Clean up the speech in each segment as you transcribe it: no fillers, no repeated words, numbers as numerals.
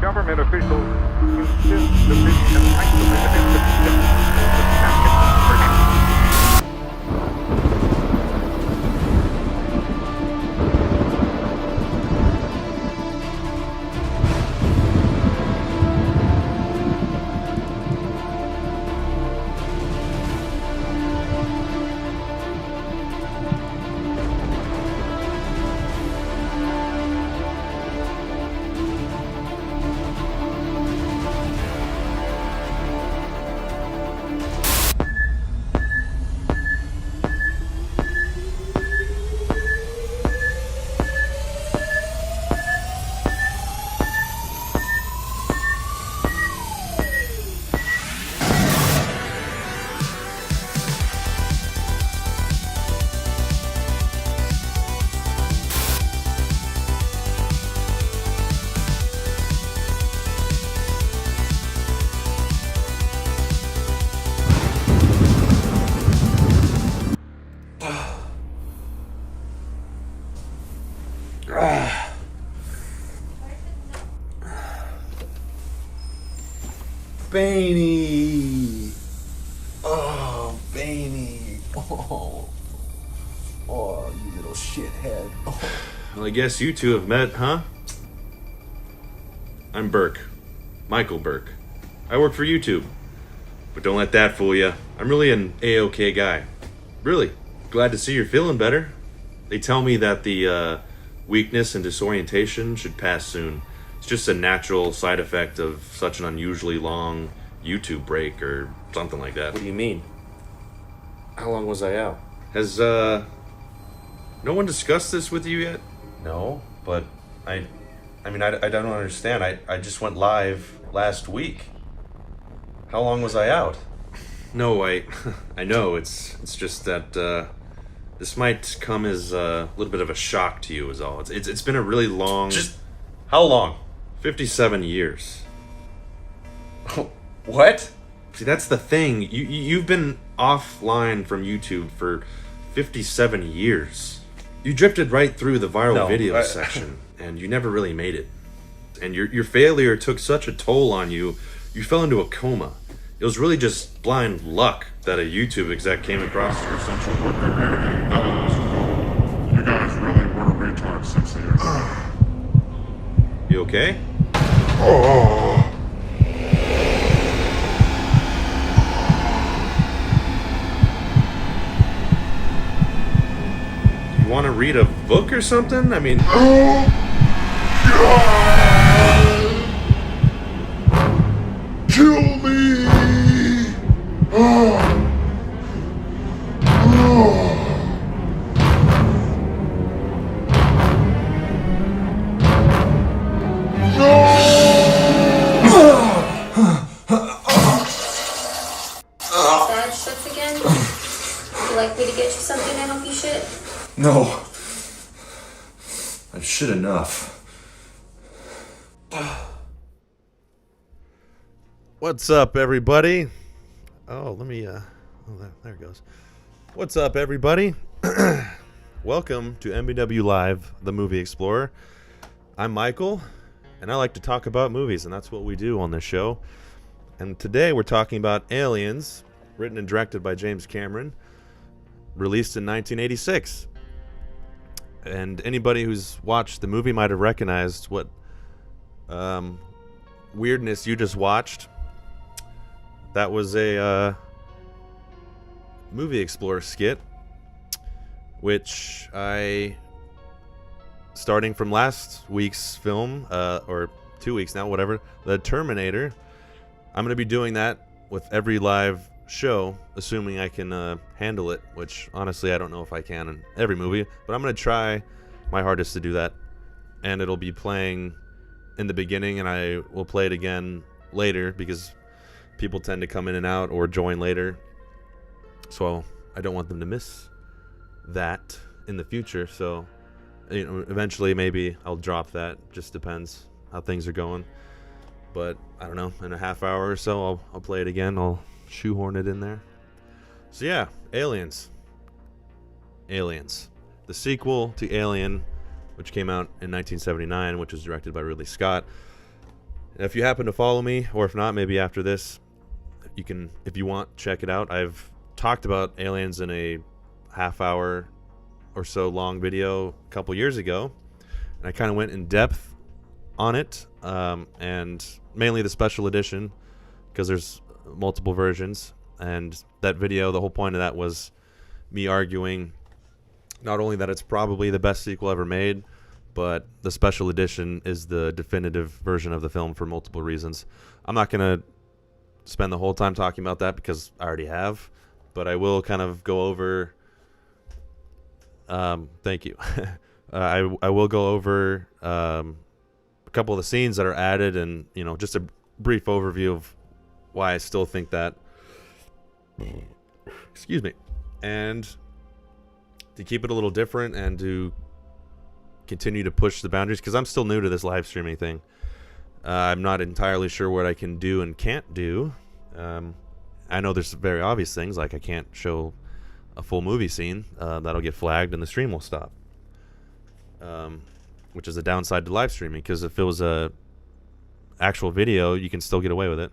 Government officials insist the mission isolated Baney! Oh, Baney! Oh, you little shithead. Oh. Well, I guess you two have met, huh? I'm Burke. Michael Burke. I work for YouTube. But don't let that fool you. I'm really an A-OK guy. Really. Glad to see you're feeling better. They tell me that the weakness and disorientation should pass soon. It's just a natural side effect of such an unusually long YouTube break or something like that. What do you mean? How long was I out? Has no one discussed this with you yet? No, but I don't understand. I just went live last week. How long was I out? No, I know. It's just that this might come as a little bit of a shock to you is all. It's been a really long... Just how long? 57 years. What? See, that's the thing. You've been offline from YouTube for 57 years. You drifted right through the viral video section, and you never really made it. And your failure took such a toll on you, you fell into a coma. It was really just blind luck that a YouTube exec came across your central worker. You guys really were retards since the You okay? You want to read a book or something? I mean... Kill me! Bad shits again? Would you like me to get you something to help you shit? No. I've shit enough. What's up, everybody? Oh, let me, there it goes. What's up, everybody? Welcome to MBW Live, the Movie Explorer. I'm Michael, and I like to talk about movies, and that's what we do on this show. And today we're talking about Aliens, written and directed by James Cameron, released in 1986. And anybody who's watched the movie might have recognized what weirdness you just watched. That was a Movie Explorer skit, which I, starting from last week's film, or 2 weeks now, whatever, The Terminator, I'm going to be doing that with every live show, assuming I can handle it, which honestly I don't know if I can in every movie, but I'm going to try my hardest to do that. And it'll be playing in the beginning, and I will play it again later because people tend to come in and out or join later, so I don't want them to miss that in the future. So eventually maybe I'll drop that, just depends how things are going. But I don't know, in a half hour or so I'll play it again. I'll shoehorn it in there. So yeah, Aliens, the sequel to Alien, which came out in 1979, which was directed by Ridley Scott. And if you happen to follow me, or if not, maybe after this, you can, if you want, check it out. I've talked about Aliens in a half-hour or so long video a couple years ago, and I kind of went in depth on it, and mainly the special edition, because there's multiple versions. And that video, the whole point of that was me arguing not only that it's probably the best sequel ever made, but the special edition is the definitive version of the film for multiple reasons. I'm not going to spend the whole time talking about that because I already have, but I will kind of go over... thank you. I will go over a couple of the scenes that are added, and, you know, just a brief overview of why I still think that... Excuse me. And to keep it a little different and to continue to push the boundaries, because I'm still new to this live streaming thing. I'm not entirely sure what I can do and can't do. I know there's very obvious things, like I can't show a full movie scene. That'll get flagged and the stream will stop. Which is a downside to live streaming, because if it was a actual video, you can still get away with it.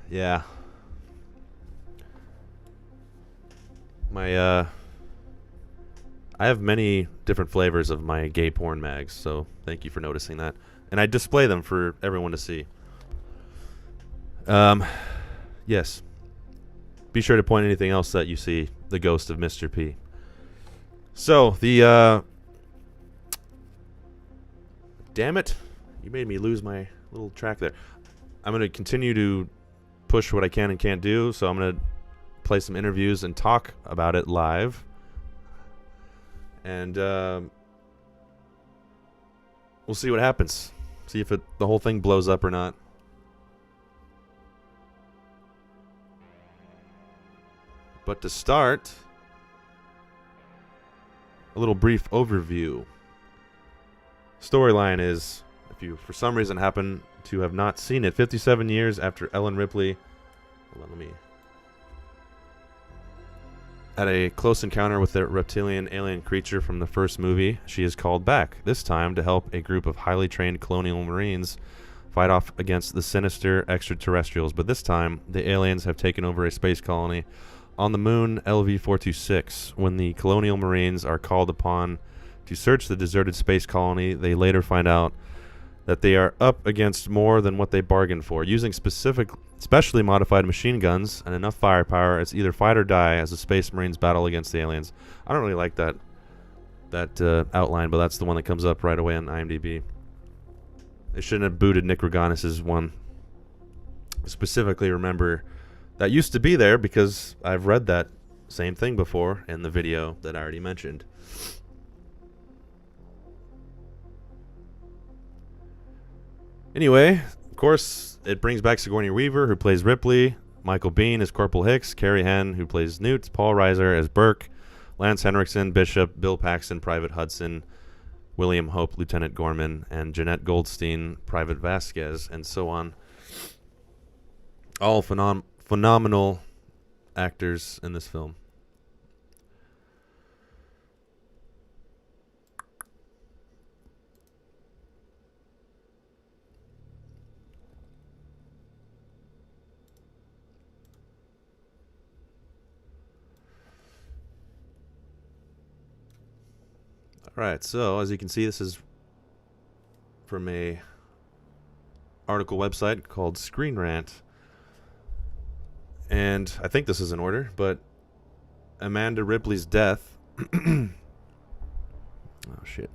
Yeah. I have many different flavors of my gay porn mags, so thank you for noticing that. And I display them for everyone to see. Yes. Be sure to point anything else that you see, the ghost of Mr. P. So, damn it. You made me lose my little track there. I'm going to continue to push what I can and can't do, so I'm going to play some interviews and talk about it live. And we'll see what happens. See if the whole thing blows up or not. But to start, a little brief overview. Storyline is, if you for some reason happen to have not seen it, 57 years after Ellen Ripley had a close encounter with a reptilian alien creature from the first movie, she is called back, this time to help a group of highly trained colonial marines fight off against the sinister extraterrestrials. But this time, the aliens have taken over a space colony on the moon LV-426. When the colonial marines are called upon to search the deserted space colony, they later find out that they are up against more than what they bargained for. Using specially modified machine guns and enough firepower, it's either fight or die as the Space Marines battle against the aliens. I don't really like that outline, but that's the one that comes up right away on IMDb. They shouldn't have booted Nick Reganis' one. I specifically remember that used to be there because I've read that same thing before in the video that I already mentioned. Anyway, of course, it brings back Sigourney Weaver, who plays Ripley, Michael Biehn as Corporal Hicks, Carrie Henn, who plays Newt, Paul Reiser as Burke, Lance Henriksen, Bishop, Bill Paxton, Private Hudson, William Hope, Lieutenant Gorman, and Jeanette Goldstein, Private Vasquez, and so on. All phenomenal actors in this film. Alright, so as you can see, this is from a article website called Screen Rant. And I think this is in order, but Amanda Ripley's death. Oh, shit.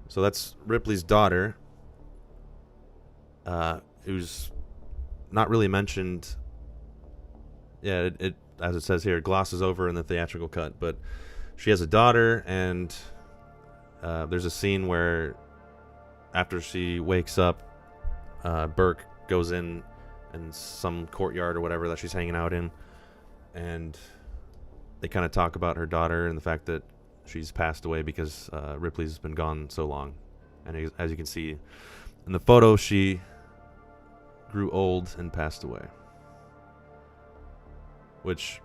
So that's Ripley's daughter, who's not really mentioned. Yeah, it as it says here, it glosses over in the theatrical cut, but she has a daughter, and there's a scene where after she wakes up, Burke goes in some courtyard or whatever that she's hanging out in, and they kind of talk about her daughter and the fact that she's passed away because Ripley's been gone so long. And as you can see in the photo, she grew old and passed away. Which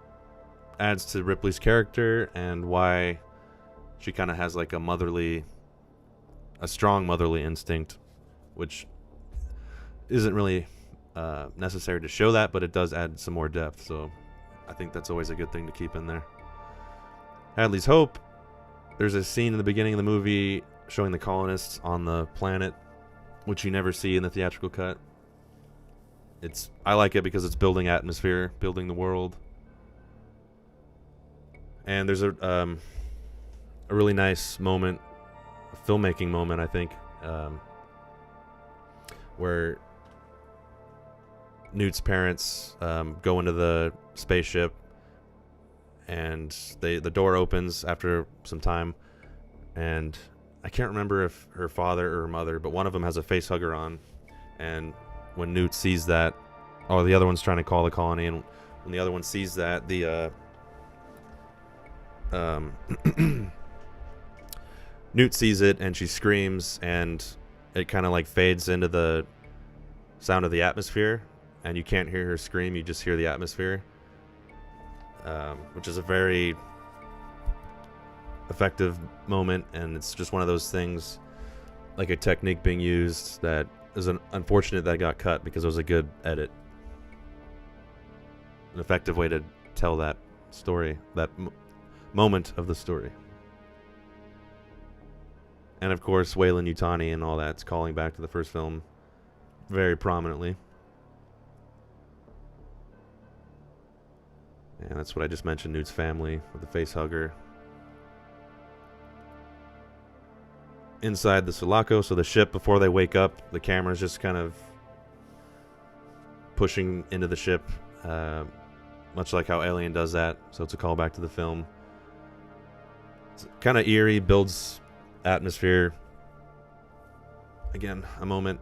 adds to Ripley's character and why she kind of has like a strong motherly instinct, which isn't really necessary to show that, but it does add some more depth. So I think that's always a good thing to keep in there. Hadley's Hope. There's a scene in the beginning of the movie showing the colonists on the planet, which you never see in the theatrical cut. I like it because it's building atmosphere, building the world. And there's a really nice moment, a filmmaking moment, I think, where Newt's parents go into the spaceship, and the door opens after some time, and I can't remember if her father or her mother, but one of them has a face hugger on, and when Newt sees that, the other one's trying to call the colony, and when the other one sees that, Newt sees it, and she screams, and it kind of like fades into the sound of the atmosphere, and you can't hear her scream, you just hear the atmosphere, which is a very effective moment, and it's just one of those things, like a technique being used that is unfortunate that got cut because it was a good edit. An effective way to tell that story, that moment of the story. And of course, Weyland-Yutani and all that's calling back to the first film very prominently. And that's what I just mentioned, Newt's family with the face hugger. Inside the Sulaco, so the ship, before they wake up, the camera's just kind of pushing into the ship, much like how Alien does that, so it's a callback to the film. It's kind of eerie, builds atmosphere. Again, a moment.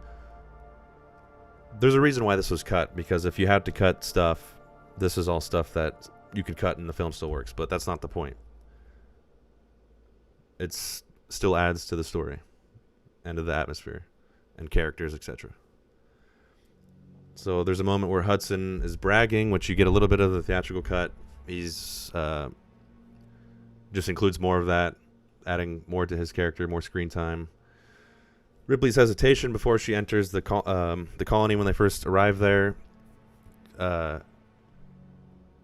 There's a reason why this was cut, because if you had to cut stuff, this is all stuff that you could cut and the film still works, but that's not the point. It's still adds to the story and to the atmosphere and characters, etc. So there's a moment where Hudson is bragging, which you get a little bit of the theatrical cut. He's just includes more of that, adding more to his character, more screen time. Ripley's hesitation before she enters the colony when they first arrive there,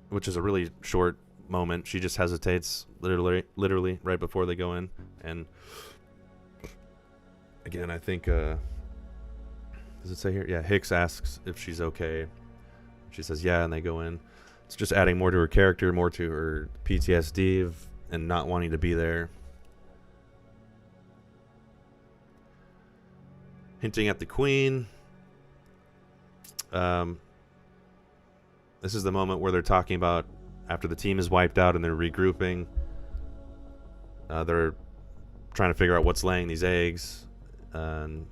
which is a really short moment. She just hesitates literally right before they go in. And again, I think does it say here? Yeah, Hicks asks if she's okay. She says yeah, and they go in. It's just adding more to her character, more to her PTSD and not wanting to be there. Hinting at the Queen. This is the moment where they're talking about after the team is wiped out and they're regrouping. They're trying to figure out what's laying these eggs. And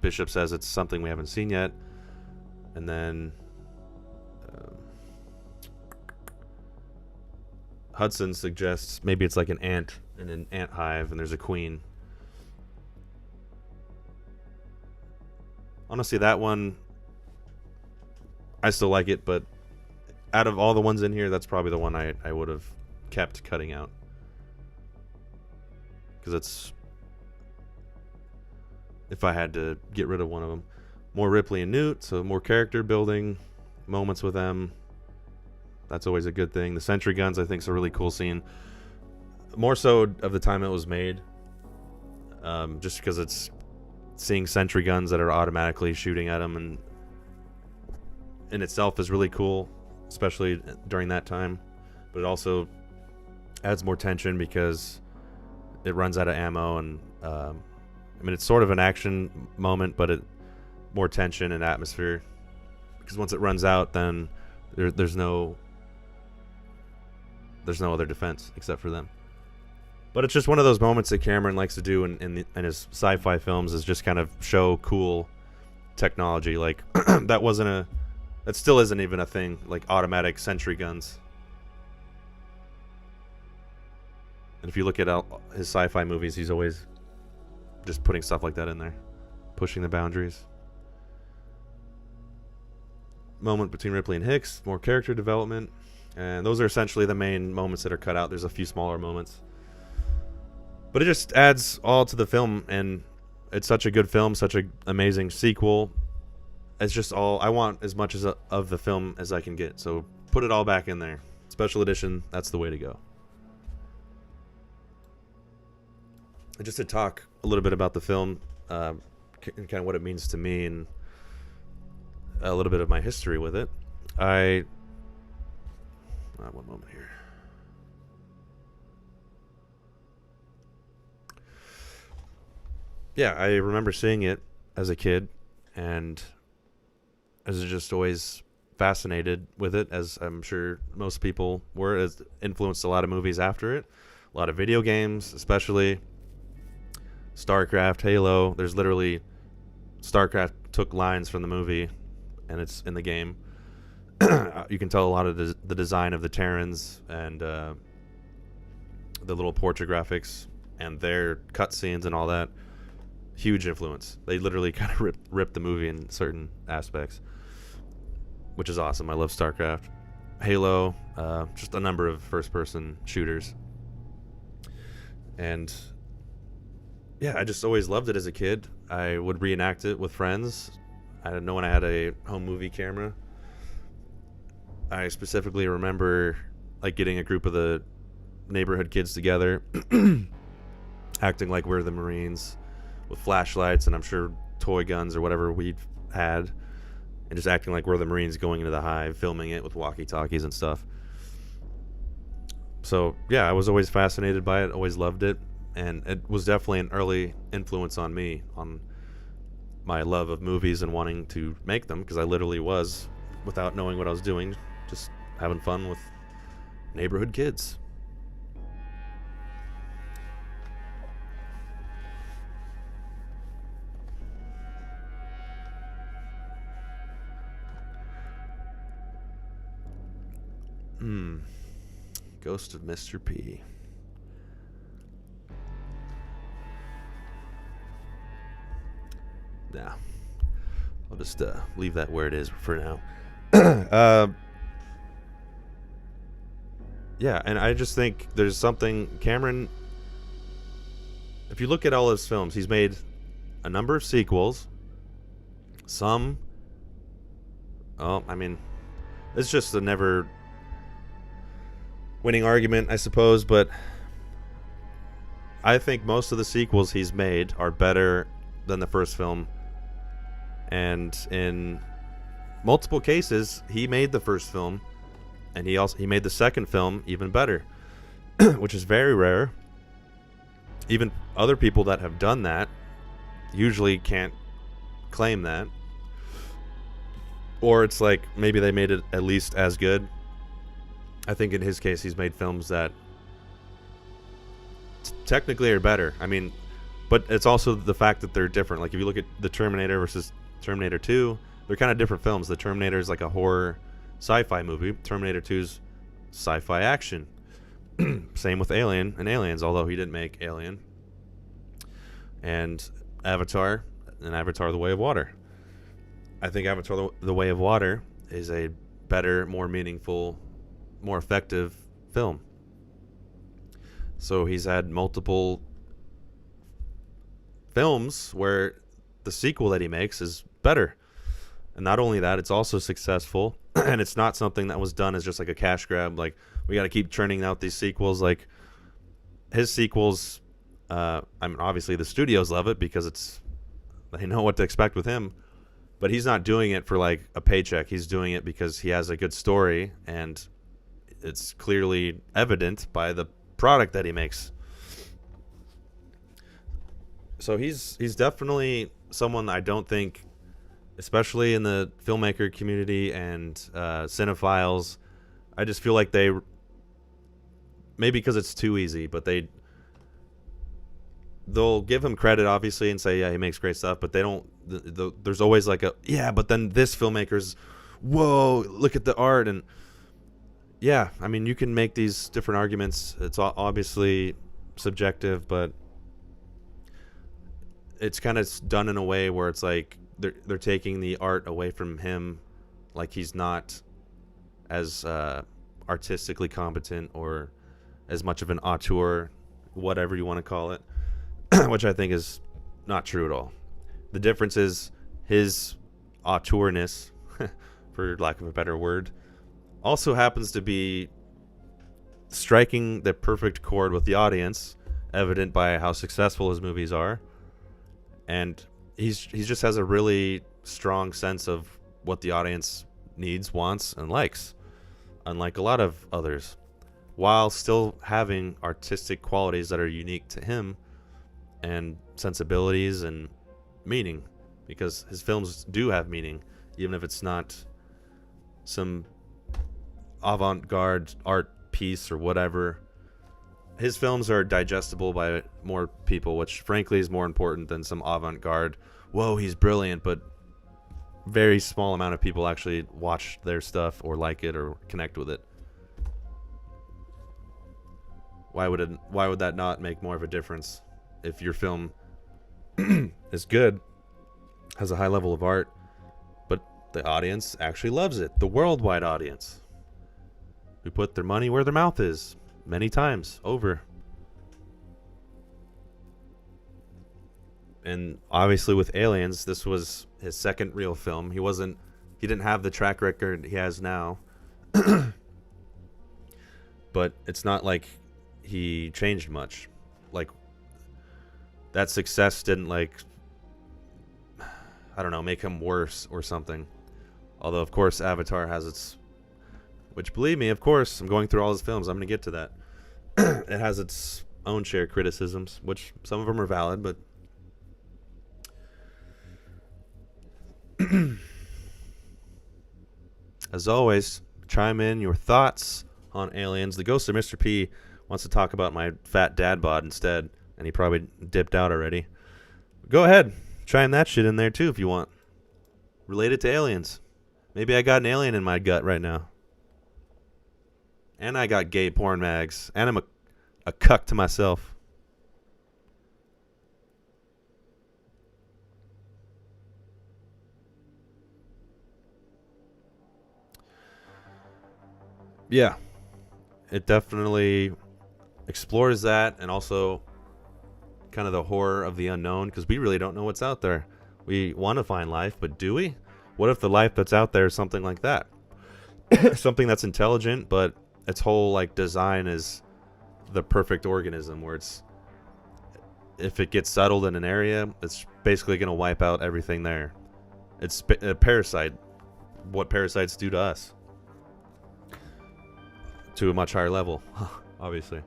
Bishop says it's something we haven't seen yet. And then Hudson suggests maybe it's like an ant in an ant hive and there's a queen. Honestly, that one, I still like it, but out of all the ones in here, that's probably the one I would have kept cutting out. Because it's, if I had to get rid of one of them. More Ripley and Newt, so more character building, moments with them. That's always a good thing. The sentry guns, I think, is a really cool scene. More so of the time it was made. Just because it's seeing sentry guns that are automatically shooting at them, and in itself is really cool, especially during that time. But it also adds more tension because it runs out of ammo, and I mean, it's sort of an action moment, but more tension and atmosphere, because once it runs out, then there's no other defense except for them. But it's just one of those moments that Cameron likes to do in his sci-fi films, is just kind of show cool technology. Like that still isn't even a thing, like automatic sentry guns. And if you look at his sci-fi movies, he's always just putting stuff like that in there, pushing the boundaries. Moment between Ripley and Hicks, more character development. And those are essentially the main moments that are cut out. There's a few smaller moments. But it just adds all to the film, and it's such a good film, such an amazing sequel. It's just all, I want as much of the film as I can get. So put it all back in there. Special edition, that's the way to go. And just to talk a little bit about the film, and kind of what it means to me, and a little bit of my history with it. One moment here. Yeah, I remember seeing it as a kid, and I was just always fascinated with it, as I'm sure most people were. It influenced a lot of movies after it, a lot of video games, especially StarCraft, Halo. There's literally, StarCraft took lines from the movie, and it's in the game. You can tell a lot of the design of the Terrans and the little portrait graphics and their cutscenes and all that. Huge influence. They literally kind of ripped the movie in certain aspects, which is awesome. I love StarCraft, Halo, just a number of first-person shooters. And yeah, I just always loved it as a kid. I would reenact it with friends. I didn't know when I had a home movie camera. I specifically remember like getting a group of the neighborhood kids together, acting like we're the Marines, with flashlights and I'm sure toy guns or whatever we had, and just acting like we're the Marines going into the hive, filming it with walkie-talkies and stuff. So yeah, I was always fascinated by it, always loved it, and it was definitely an early influence on me, on my love of movies and wanting to make them, because I literally was, without knowing what I was doing, just having fun with neighborhood kids. Ghost of Mr. P. Nah, I'll just leave that where it is for now. Yeah, and I just think there's something Cameron, if you look at all his films, he's made a number of sequels. Some, it's just a never winning argument, I suppose, but I think most of the sequels he's made are better than the first film. And in multiple cases, he made the first film, and he made the second film even better, which is very rare. Even other people that have done that usually can't claim that. Or it's like maybe they made it at least as good. I think in his case, he's made films that technically are better. I mean, but it's also the fact that they're different. Like if you look at The Terminator versus Terminator 2, they're kind of different films. The Terminator is like a horror sci-fi movie. Terminator 2's sci-fi action. Same with Alien and Aliens, although he didn't make Alien. And Avatar and Avatar The Way of Water. I think Avatar The Way of Water is a better, more meaningful, more effective film. So he's had multiple films where the sequel that he makes is better. And not only that, it's also successful. And it's not something that was done as just like a cash grab. Like, we got to keep churning out these sequels. Like, his sequels, obviously the studios love it because they know what to expect with him. But he's not doing it for like a paycheck. He's doing it because he has a good story, and it's clearly evident by the product that he makes. So he's definitely someone I don't think, especially in the filmmaker community and cinephiles, I just feel like they, maybe because it's too easy, but they'll give him credit obviously and say, yeah, he makes great stuff, but they don't, there's always like but then this filmmaker's, whoa, look at the art. And yeah, I mean, you can make these different arguments. It's obviously subjective, but it's kind of done in a way where it's like they're taking the art away from him, like he's not as artistically competent or as much of an auteur, whatever you want to call it, which I think is not true at all. The difference is his auteurness, for lack of a better word, also happens to be striking the perfect chord with the audience, evident by how successful his movies are. And he just has a really strong sense of what the audience needs, wants, and likes, unlike a lot of others, while still having artistic qualities that are unique to him and sensibilities and meaning, because his films do have meaning, even if it's not some avant-garde art piece or whatever. His films are digestible by more people, which frankly is more important than some avant-garde, whoa, he's brilliant, but very small amount of people actually watch their stuff or like it or connect with it. Why would that not make more of a difference if your film is good, has a high level of art, but the audience actually loves it, the worldwide audience, who put their money where their mouth is many times over. And obviously with Aliens, this was his second real film. He didn't have the track record he has now. But it's not like he changed much. Like, that success didn't, like, I don't know, make him worse or something. Although, of course, Avatar has its... Which, believe me, of course, I'm going through all his films. I'm going to get to that. It has its own share of criticisms, which some of them are valid, but... As always, chime in your thoughts on Aliens. The ghost of Mr. P wants to talk about my fat dad bod instead, and he probably dipped out already. Go ahead, chime that shit in there too if you want. Related to aliens. Maybe I got an alien in my gut right now. And I got gay porn mags, and I'm a cuck to myself. Yeah, it definitely explores that, and also kind of the horror of the unknown, because we really don't know what's out there. We want to find life, but do we? What if the life that's out there is something like that? Something that's intelligent, but its whole like design is the perfect organism, where it's, if it gets settled in an area, it's basically going to wipe out everything there. It's a parasite. What parasites do to us. To a much higher level, obviously.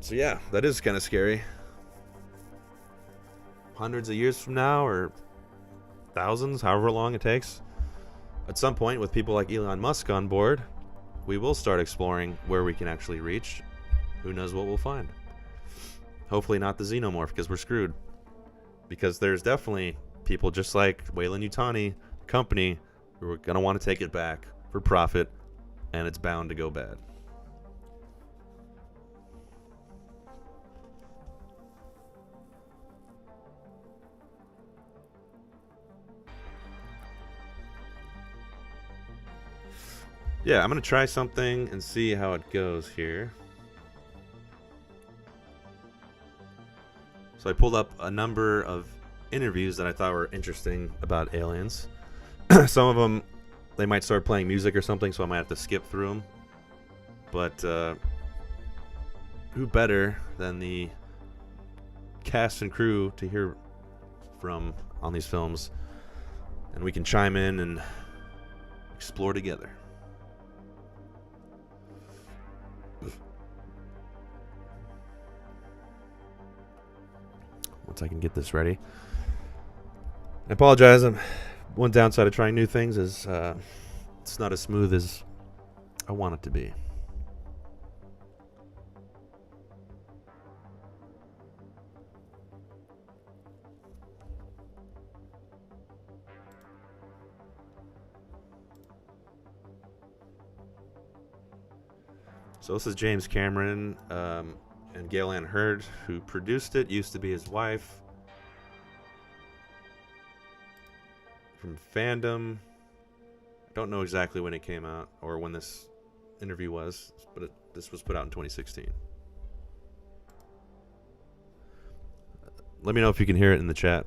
So yeah, that is kind of scary. Hundreds of years from now, or thousands, however long it takes, at some point with people like Elon Musk on board, we will start exploring where we can actually reach. Who knows what we'll find. Hopefully not the xenomorph, because we're screwed. Because there's definitely people just like Weyland-Yutani company who are going to want to take it back for profit, and it's bound to go bad. Yeah, I'm going to try something and see how it goes here. So I pulled up a number of interviews that I thought were interesting about aliens. Some of them, they might start playing music or something, so I might have to skip through them. But who better than the cast and crew to hear from on these films? And we can chime in and explore together. Once I can get this ready. I apologize. One downside of trying new things is it's not as smooth as I want it to be. So this is James Cameron and Gail Ann Hurd, who produced it, used to be his wife. From Fandom. Don't know exactly when it came out or when this interview was, but this was put out in 2016. Let me know if you can hear it in the chat.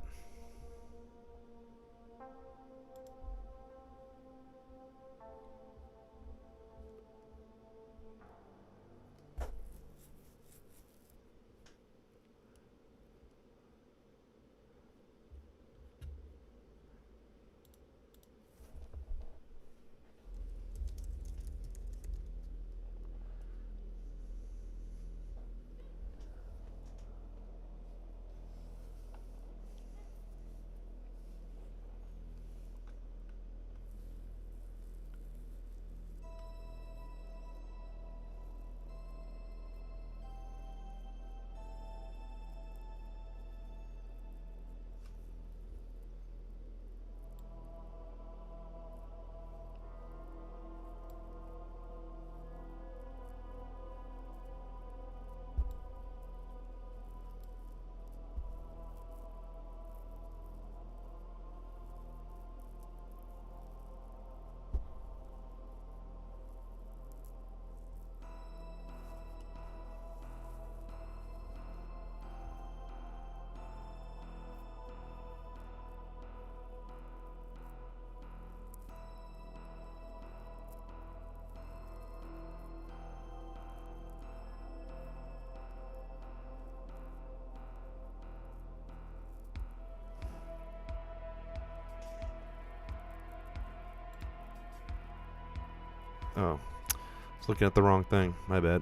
Oh, I was looking at the wrong thing. My bad.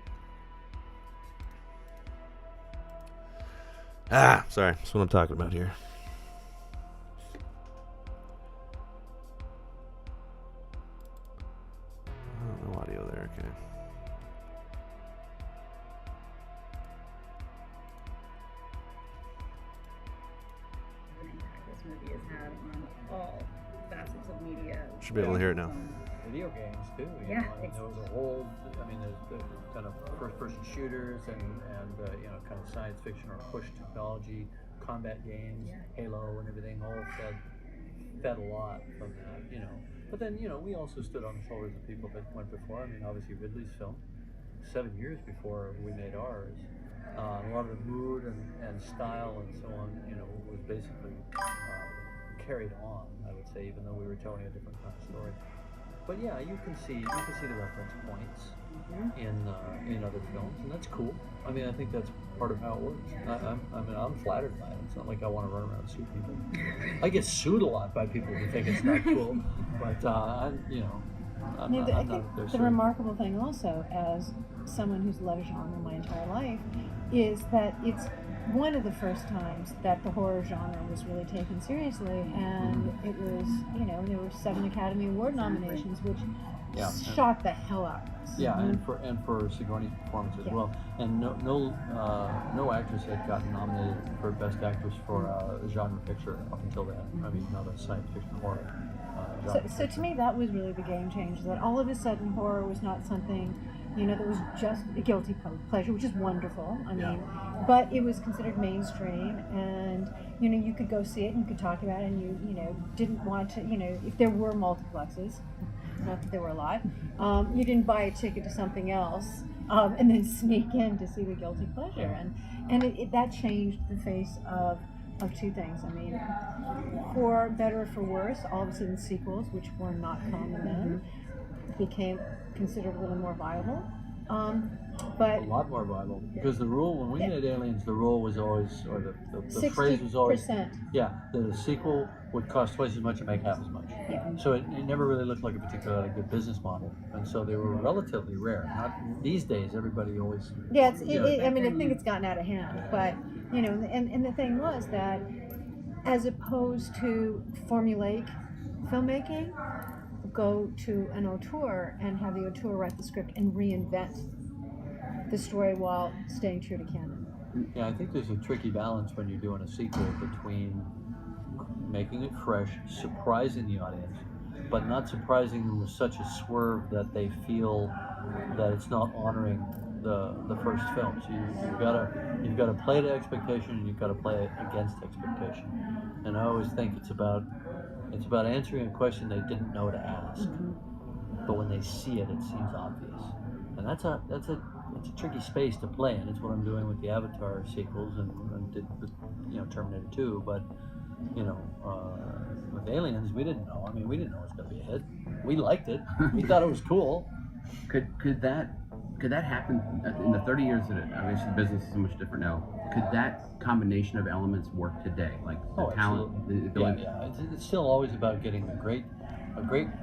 Sorry. That's what I'm talking about here. Oh, no audio there. Okay. The impact this movie has had on all facets of media. Should be able to hear it now. Video games too. Yeah, There was a whole. There's kind of first-person shooters and kind of science fiction or push technology, combat games, Halo and everything. All fed a lot from that. But then we also stood on the shoulders of people that went before. I mean, obviously Ridley's film, 7 years before we made ours. A lot of the mood and style and so on, was basically carried on. I would say, even though we were telling a different kind of story. But yeah, you can see the reference points in other films, and that's cool. I mean, I think that's part of how it works. I'm flattered by it. It's not like I want to run around and sue people. I get sued a lot by people who think it's not cool, but I'm not. The remarkable thing also, as someone who's loved genre my entire life, is that it's one of the first times that the horror genre was really taken seriously, and it was, there were 7 Academy Award nominations, which shocked the hell out of us. Yeah, and for Sigourney's performance as well. And no actress had gotten nominated for Best Actress for a genre picture up until that. I mean, not a science fiction horror. So to me, that was really the game changer. That all of a sudden, horror was not something, that was just a guilty pleasure, which is wonderful. I mean, but it was considered mainstream, and you could go see it and you could talk about it, and you didn't want to, if there were multiplexes, not that there were a lot, you didn't buy a ticket to something else and then sneak in to see the guilty pleasure, and that changed the face of two things. I mean, for better or for worse, all of a sudden sequels, which were not common then, became considered a little more viable. But a lot more viable, because the rule when we made Aliens, the rule was always, or the phrase was always, that a sequel would cost twice as much and make half as much. So it never really looked like a particularly good business model, and so they were relatively rare. Not these days, everybody always. I think it's gotten out of hand, but and the thing was that, as opposed to formulaic filmmaking, go to an auteur and have the auteur write the script and reinvent the story while staying true to canon. Yeah, I think there's a tricky balance when you're doing a sequel between making it fresh, surprising the audience, but not surprising them with such a swerve that they feel that it's not honoring the first film. So you've got to play to expectation, and you've got to play against expectation. And I always think it's about answering a question they didn't know to ask. but when they see it, it seems obvious. And that's a tricky space to play in. It's what I'm doing with the Avatar sequels and did with, you know, Terminator 2. But, you know, with Aliens, we didn't know. I mean, we didn't know it was going to be a hit. We liked it. We thought it was cool. Could that happen in the 30 years that obviously the business is so much different now? Could that combination of elements work today? Like the talent, the ability? Yeah. It's still always about getting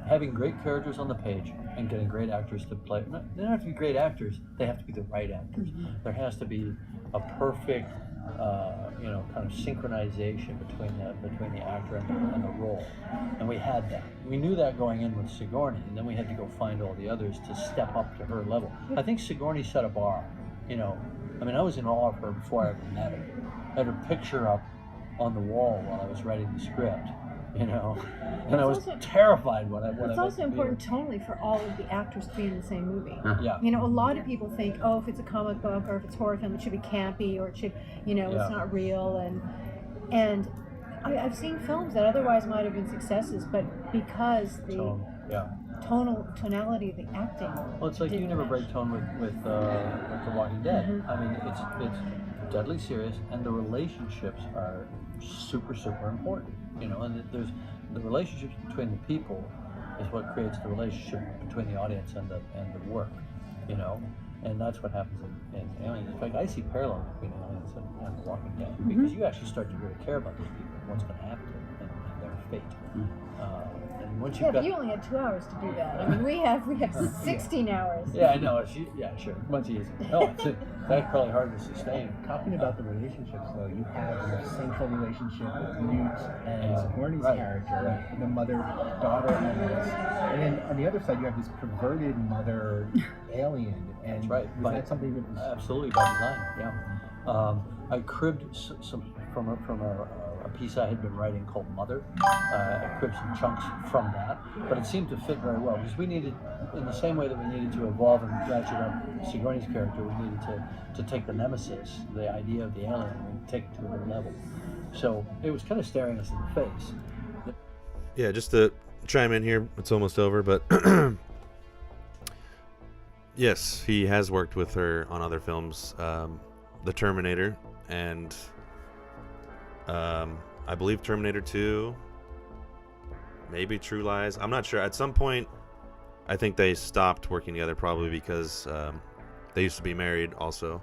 having great characters on the page and getting great actors to play. They don't have to be great actors. They have to be the right actors. There has to be a perfect, you know, kind of synchronization between the actor and the role. And we had that. We knew that going in with Sigourney, and then we had to go find all the others to step up to her level. I think Sigourney set a bar. You know, I mean, I was in awe of her before I ever met her. I had her picture up on the wall while I was writing the script. You know, and I was terrified when I It's also important tonally for all of the actors to be in the same movie. Yeah. You know, a lot of people think, oh, if it's a comic book or if it's horror film, it should be campy or it should, you know, it's not real. And I've seen films that otherwise might have been successes, but because the tonality of the acting. Well, it's like you never break tone with The Walking Dead. I mean, it's deadly serious, and the relationships are super important. You know, and there's the relationships between the people is what creates the relationship between the audience and the work. You know, and that's what happens in Aliens. In fact, I see parallels between Aliens and The Walking Dead because you actually start to really care about these people and what's going to happen to them and their fate. And once you've got, but you only had 2 hours to do that. I mean, we have 16 hours. Yeah, I know. Sure, much easier. No, that's probably hard to sustain. Talking about the relationships, though, you have your central relationship with Newt and Sigourney's character, the mother-daughter element, and then on the other side you have this perverted mother alien. And that's right. Was that something that was absolutely by design? Yeah. I cribbed some from a piece I had been writing called Mother. I cribbed some chunks from that, but it seemed to fit very well because we needed, in the same way that we needed to evolve and ratchet up Sigourney's character, we needed to take the nemesis, the idea of the alien, and take it to another level. So it was kind of staring us in the face. Yeah, just to chime in here, it's almost over, but yes, he has worked with her on other films, The Terminator, and I believe Terminator 2, maybe True Lies. I'm not sure. At some point, I think they stopped working together, probably because they used to be married also.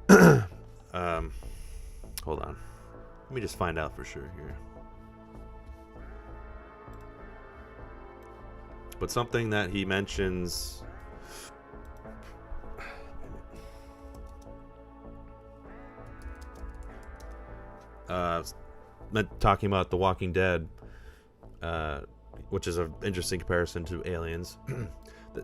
Hold on. Let me just find out for sure here. But something that he mentions... talking about The Walking Dead, which is an interesting comparison to Aliens.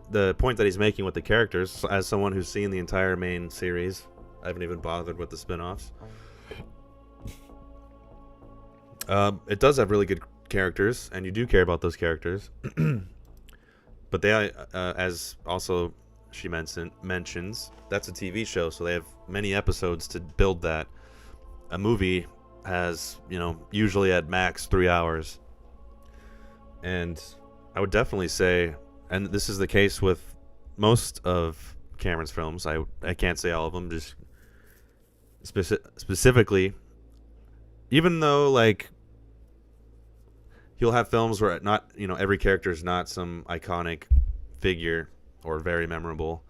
The point that he's making with the characters, as someone who's seen the entire main series, I haven't even bothered with the spin-offs. It does have really good characters, and you do care about those characters. But they, as also she mentions, that's a TV show, so they have many episodes to build that. A movie has, you know, usually at max 3 hours. And I would definitely say, and this is the case with most of Cameron's films, I can't say all of them, just specifically, even though, like, he'll have films where not, you know, every character is not some iconic figure or very memorable,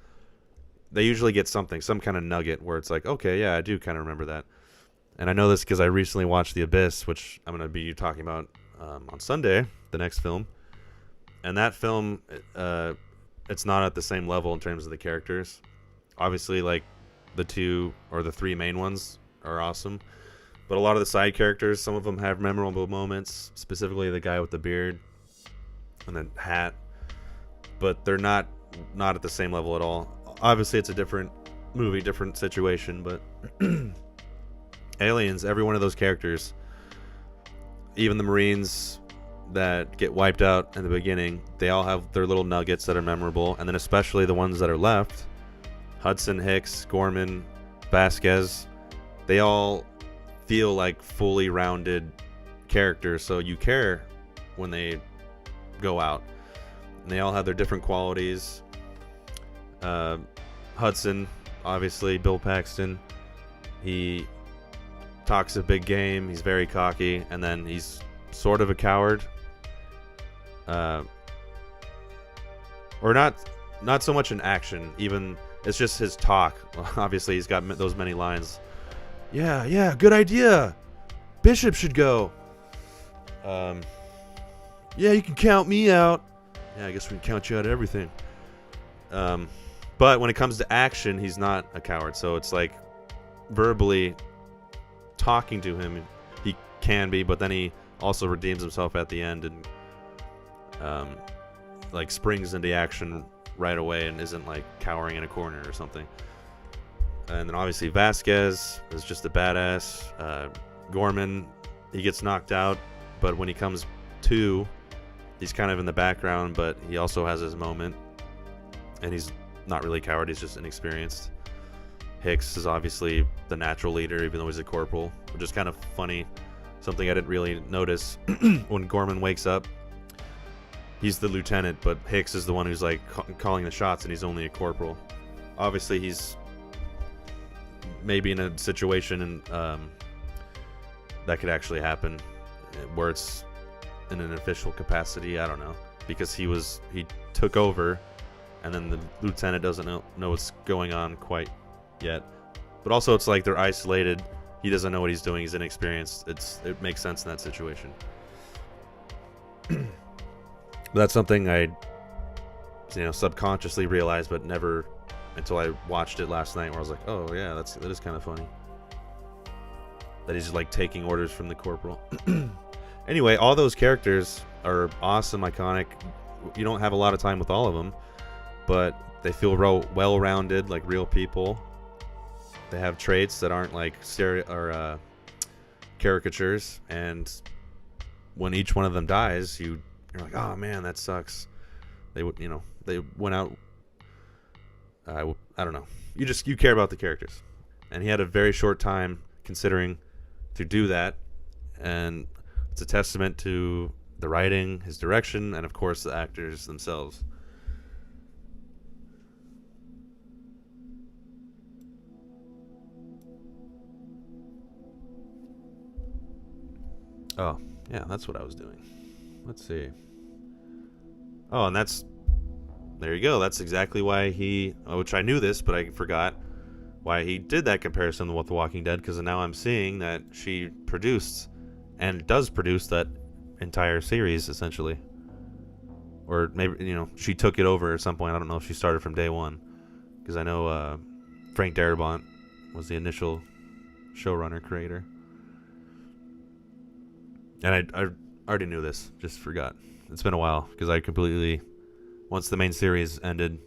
they usually get something, some kind of nugget where it's like, okay, yeah, I do kind of remember that. And I know this because I recently watched The Abyss, which I'm going to be talking about on Sunday, the next film. And that film, it's not at the same level in terms of the characters. Obviously, like, the 2 or the 3 main ones are awesome. But a lot of the side characters, some of them have memorable moments, specifically the guy with the beard and the hat. But they're not at the same level at all. Obviously, it's a different movie, different situation, but... Aliens, every one of those characters, even the Marines that get wiped out in the beginning, they all have their little nuggets that are memorable, and then especially the ones that are left, Hudson, Hicks, Gorman, Vasquez, they all feel like fully rounded characters, so you care when they go out. And they all have their different qualities. Hudson, obviously, Bill Paxton, he talks a big game. He's very cocky, and then he's sort of a coward. Or not so much in action. Even it's just his talk. Obviously, he's got those many lines. Yeah, good idea. Bishop should go. Yeah, you can count me out. Yeah, I guess we can count you out of everything. But when it comes to action, he's not a coward. So it's like verbally talking to him, he can be, but then he also redeems himself at the end and like springs into action right away and isn't like cowering in a corner or something. And then obviously Vasquez is just a badass. Gorman, he gets knocked out, but when he comes to, he's kind of in the background, but he also has his moment. And he's not really a coward, he's just inexperienced. Hicks is obviously the natural leader, even though he's a corporal, which is kind of funny. Something I didn't really notice when Gorman wakes up. He's the lieutenant, but Hicks is the one who's like calling the shots, and he's only a corporal. Obviously, he's maybe in a situation and that could actually happen, where it's in an official capacity. I don't know, because he took over, and then the lieutenant doesn't know what's going on quite yet. But also, it's like they're isolated. He doesn't know what he's doing. He's inexperienced. It makes sense in that situation. That's something I, subconsciously realized, but never until I watched it last night, where I was like, oh yeah, that is kind of funny. That he's like taking orders from the corporal. Anyway, all those characters are awesome, iconic. You don't have a lot of time with all of them, but they feel well-rounded, like real people. They have traits that aren't like caricatures, and when each one of them dies, you're like, oh man, that sucks. They went out. I don't know. You care about the characters, and he had a very short time considering to do that, and it's a testament to the writing, his direction, and of course the actors themselves. Oh, yeah, that's what I was doing. Let's see. Oh, and there you go. That's exactly why which I knew this, but I forgot why he did that comparison with The Walking Dead, because now I'm seeing that she produced and does produce that entire series, essentially. Or maybe, she took it over at some point. I don't know if she started from day one, because I know Frank Darabont was the initial showrunner, creator. And I already knew this, just forgot. It's been a while, because I completely, once the main series ended,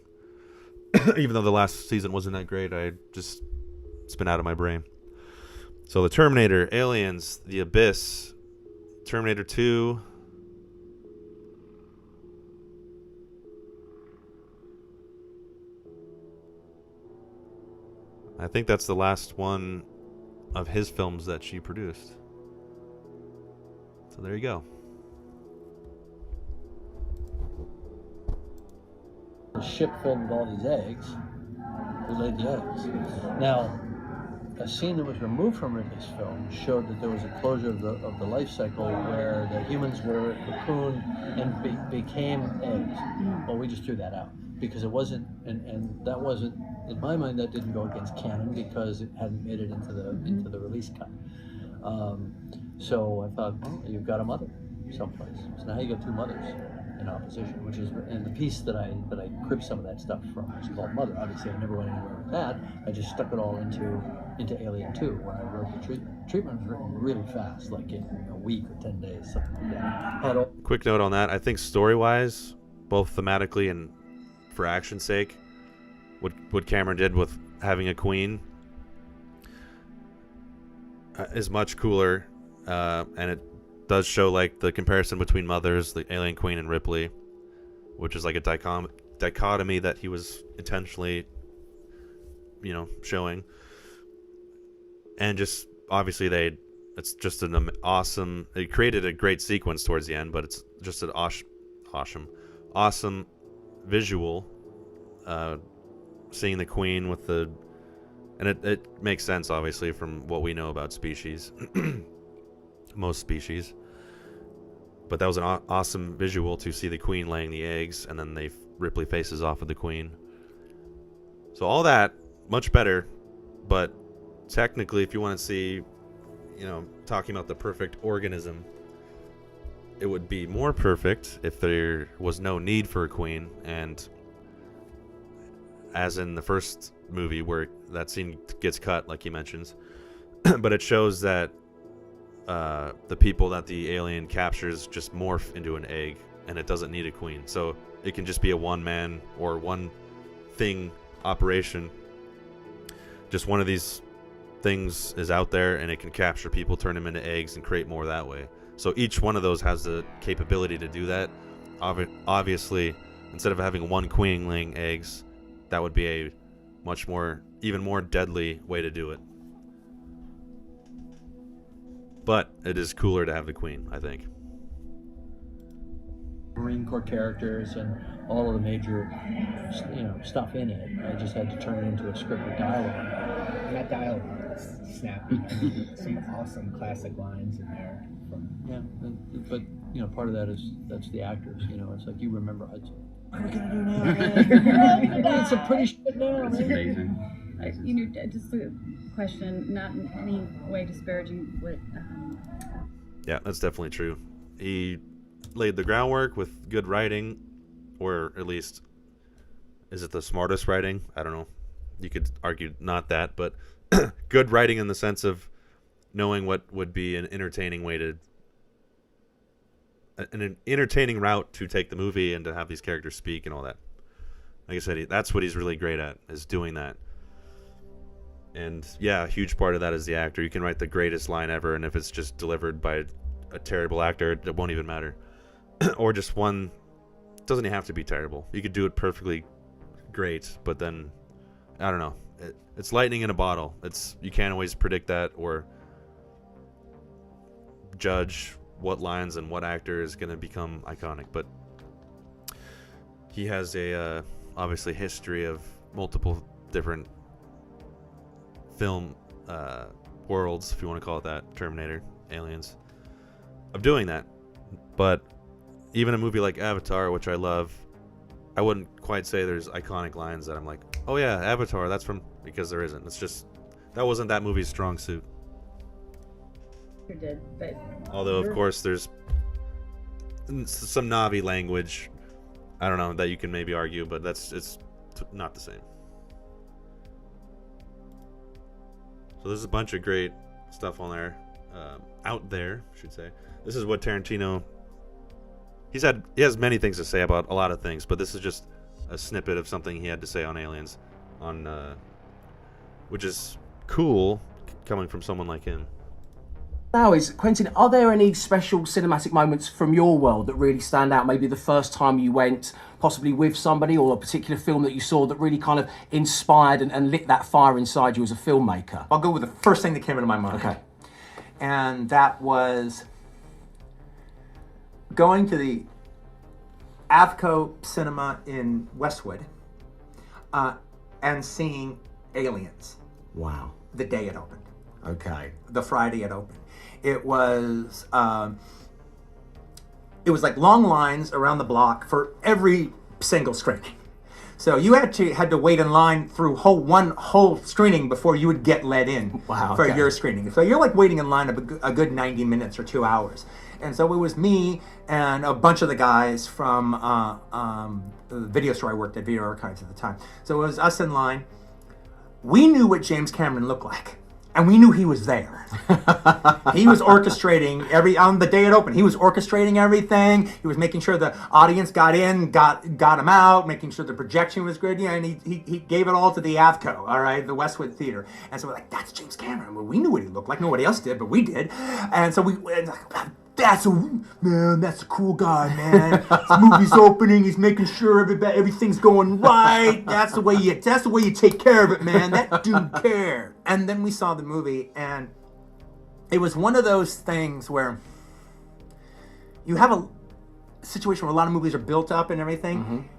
even though the last season wasn't that great, it's been out of my brain. So the Terminator, Aliens, The Abyss, Terminator 2. I think that's the last one of his films that she produced. So there you go. A ship filled with all these eggs. We laid the eggs. Now, a scene that was removed from Ridley's film showed that there was a closure of the life cycle where the humans were cocooned and became eggs. Well, we just threw that out because it wasn't, and that wasn't, in my mind, that didn't go against canon because it hadn't made it into the release cut. So I thought, well, you've got a mother someplace. So now you got two mothers in opposition, which is, and the piece that I cribbed some of that stuff from is called Mother. Obviously, I never went anywhere with that. I just stuck it all into Alien 2 when I wrote the treatment. Treatment was written really fast, like in a week or 10 days, something like that. Quick note on that. I think story-wise, both thematically and for action's sake, what Cameron did with having a queen is much cooler, and it does show like the comparison between mothers, the alien queen and Ripley, which is like a dichotomy that he was intentionally, showing. And just obviously it's just an awesome. It created a great sequence towards the end, but it's just an awesome visual, seeing the queen with the, and it makes sense obviously from what we know about species, most species. But that was an awesome visual to see the queen laying the eggs, and then Ripley faces off with the queen. So all that, much better. But technically, if you want to see, talking about the perfect organism, it would be more perfect if there was no need for a queen. And as in the first movie where that scene gets cut, like he mentions, but it shows that the people that the alien captures just morph into an egg, and it doesn't need a queen. So it can just be a one-man or one-thing operation. Just one of these things is out there, and it can capture people, turn them into eggs, and create more that way. So each one of those has the capability to do that. Obviously, instead of having one queen laying eggs, that would be a much more, even more deadly way to do it. But it is cooler to have the queen, I think. Marine Corps characters and all of the major, stuff in it. I just had to turn it into a script with dialogue. And that dialogue is snappy. Some awesome classic lines in there. Yeah, but part of that is that's the actors. It's like you remember. What are we gonna do now? It's a pretty shit now. It's amazing. Just a question, not in any way disparaging what. Yeah, that's definitely true. He laid the groundwork with good writing, or at least, is it the smartest writing? I don't know. You could argue not that, but good writing in the sense of knowing what would be an entertaining way to, an entertaining route to take the movie and to have these characters speak and all that. Like I said, that's what he's really great at, is doing that. And yeah, a huge part of that is the actor. You can write the greatest line ever, and if it's just delivered by a terrible actor, it won't even matter. Or just one, it doesn't have to be terrible. You could do it perfectly great, but then, I don't know. It's lightning in a bottle. You can't always predict that or judge what lines and what actor is going to become iconic. But he has a obviously history of multiple different film worlds, if you want to call it that, Terminator, Aliens, of doing that. But even a movie like Avatar, which I love, I wouldn't quite say there's iconic lines that I'm like, oh yeah, Avatar, that's from, because there isn't. It's just, that wasn't that movie's strong suit. You did, but although of course there's some Navi language, I don't know, that you can maybe argue, but it's not the same. So there's a bunch of great stuff on there, out there, I should say. This is what Tarantino, he has many things to say about a lot of things, but this is just a snippet of something he had to say on Aliens, which is cool coming from someone like him. Now is, Quentin, are there any special cinematic moments from your world that really stand out? Maybe the first time you went, possibly with somebody, or a particular film that you saw that really kind of inspired and lit that fire inside you as a filmmaker? I'll go with the first thing that came into my mind. Okay. And that was going to the Avco Cinema in Westwood and seeing Aliens. Wow. The day it opened. Okay. The Friday it opened. It was like long lines around the block for every single screening. So you had to wait in line through one whole screening before you would get let in for your screening. So you're like waiting in line a good 90 minutes or 2 hours. And so it was me and a bunch of the guys from the video store I worked at, Video Archives at the time. So it was us in line. We knew what James Cameron looked like. And we knew he was there. He was orchestrating on the day it opened. He was orchestrating everything. He was making sure the audience got in, got him out, making sure the projection was good. Yeah, and he gave it all to the Avco, all right, the Westwood Theater. And so we're like, that's James Cameron. Well, we knew what he looked like. Nobody else did, but we did. And so that's a cool guy, man. This movie's opening. He's making sure everything's going right. That's the way you take care of it, man. That dude cared. And then we saw the movie, and it was one of those things where you have situation where a lot of movies are built up and everything.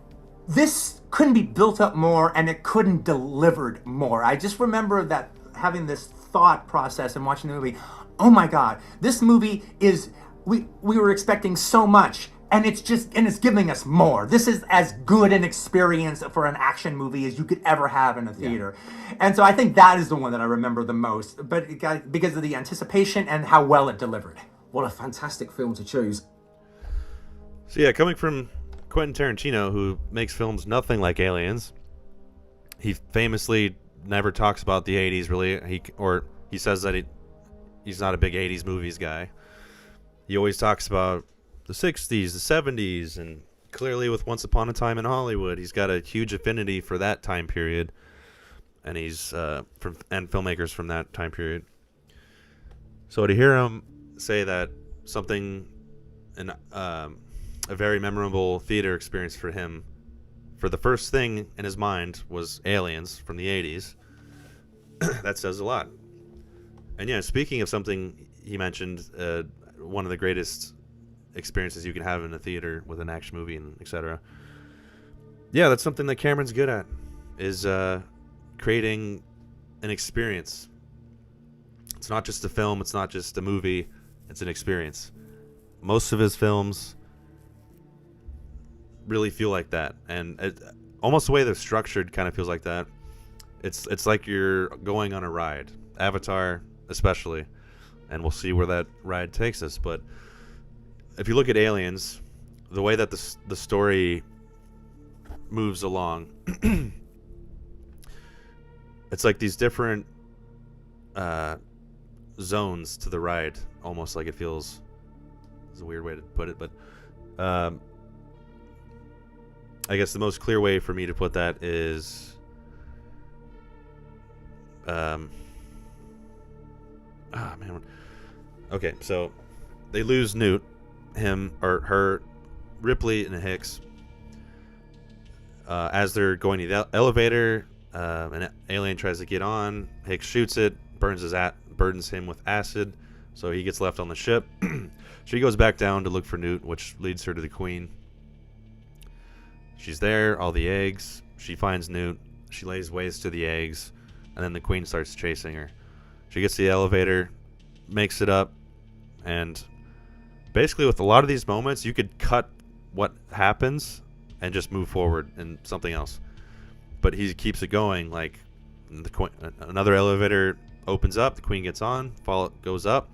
This couldn't be built up more, and it couldn't delivered more. I just remember that having this thought process and watching the movie. Oh my God, this movie is, we were expecting so much, and it's giving us more. This is as good an experience for an action movie as you could ever have in a theater. And so I think that is the one that I remember the most, but it got, because of the anticipation and how well it delivered. What a fantastic film to choose. So yeah, coming from Quentin Tarantino, who makes films nothing like Aliens, he famously never talks about the 80s really. He says that he's not a big 80s movies guy. He always talks about the 60s, the 70s, and clearly with Once Upon a Time in Hollywood, he's got a huge affinity for that time period, and he's and filmmakers from that time period. So to hear him say that something, a very memorable theater experience for him, for the first thing in his mind was Aliens from the 80s, that says a lot. And yeah, speaking of something he mentioned, one of the greatest experiences you can have in a theater with an action movie and etc. Yeah, that's something that Cameron's good at, is creating an experience. It's not just a film, it's not just a movie, it's an experience. Most of his films really feel like that, and almost the way they're structured kind of feels like that. It's like you're going on a ride. Avatar especially, and we'll see where that ride takes us. But if you look at Aliens, the way that the story moves along, it's like these different zones to the ride, almost like it feels. It's a weird way to put it, but I guess the most clear way for me to put that is okay, so they lose Newt, him or her, Ripley and Hicks, as they're going to the elevator. An alien tries to get on. Hicks shoots it, burdens him with acid, so he gets left on the ship. She goes back down to look for Newt, which leads her to the Queen. She's there, all the eggs. She finds Newt. She lays waste to the eggs, and then the Queen starts chasing her. She gets to the elevator, makes it up, and basically with a lot of these moments, you could cut what happens and just move forward in something else. But he keeps it going. Like another elevator opens up, the Queen gets on, goes up.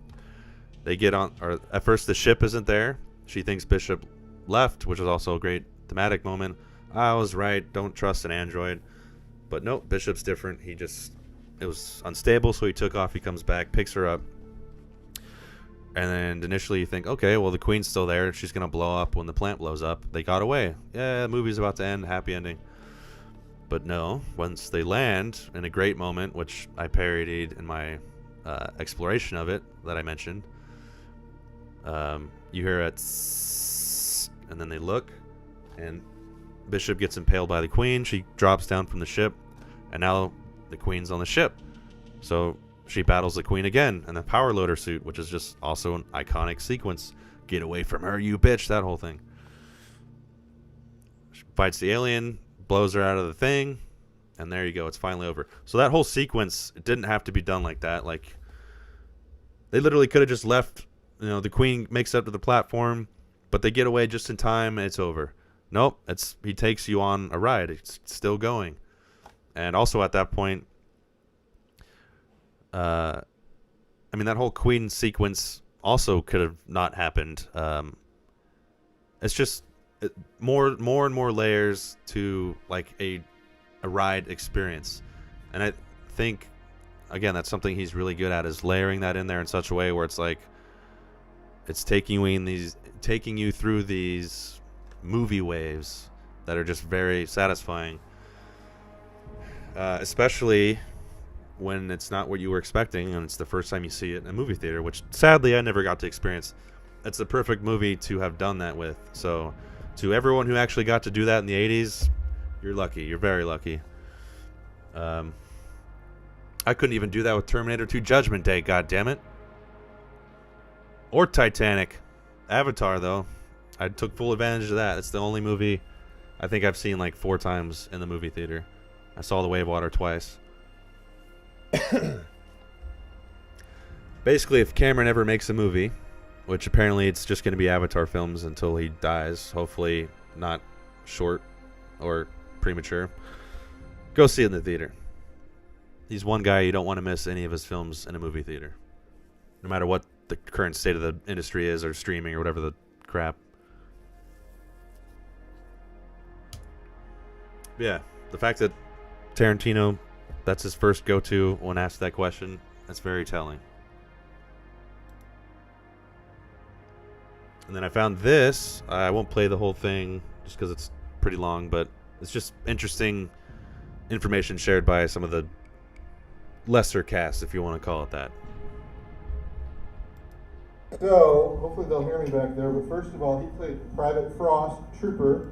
They get on, or at first the ship isn't there. She thinks Bishop left, which is also a great thematic moment. I was right, don't trust an android. But nope, Bishop's different. It was unstable, so he took off. He comes back, picks her up. And then initially you think, okay, well, the Queen's still there. She's going to blow up when the plant blows up. They got away. Yeah, the movie's about to end. Happy ending. But no, once they land, in a great moment, which I parodied in my exploration of it that I mentioned, you hear it, and then they look, and Bishop gets impaled by the Queen. She drops down from the ship, and now the Queen's on the ship. So she battles the Queen again in the power loader suit, which is just also an iconic sequence. Get away from her, you bitch, that whole thing. She fights the alien, blows her out of the thing, and there you go, it's finally over. So that whole sequence, it didn't have to be done like that. Like, they literally could have just left, the Queen makes it up to the platform, but they get away just in time and it's over. Nope, he takes you on a ride. It's still going. And also at that point, that whole Queen sequence also could have not happened. It's just more and more layers to like a ride experience. And I think, again, that's something he's really good at, is layering that in there in such a way where it's like it's taking you through these movie waves that are just very satisfying, especially when it's not what you were expecting and it's the first time you see it in a movie theater, which sadly I never got to experience. It's the perfect movie to have done that with. So to everyone who actually got to do that in the 80s, you're lucky. You're very lucky. I couldn't even do that with Terminator 2 Judgment Day, goddammit. Or Titanic. Avatar, though, I took full advantage of that. It's the only movie I think I've seen like 4 times in the movie theater. I saw The Way of Water twice. Basically, if Cameron ever makes a movie, which apparently it's just going to be Avatar films until he dies, hopefully not short or premature, go see it in the theater. He's one guy you don't want to miss any of his films in a movie theater, no matter what the current state of the industry is, or streaming, or whatever the crap. Yeah, the fact that Tarantino, that's his first go-to when asked that question, that's very telling. And then I found this. I won't play the whole thing just because it's pretty long, but it's just interesting information shared by some of the lesser cast, if you want to call it that. So, hopefully they'll hear me back there, but first of all, he played Private Frost, Trooper.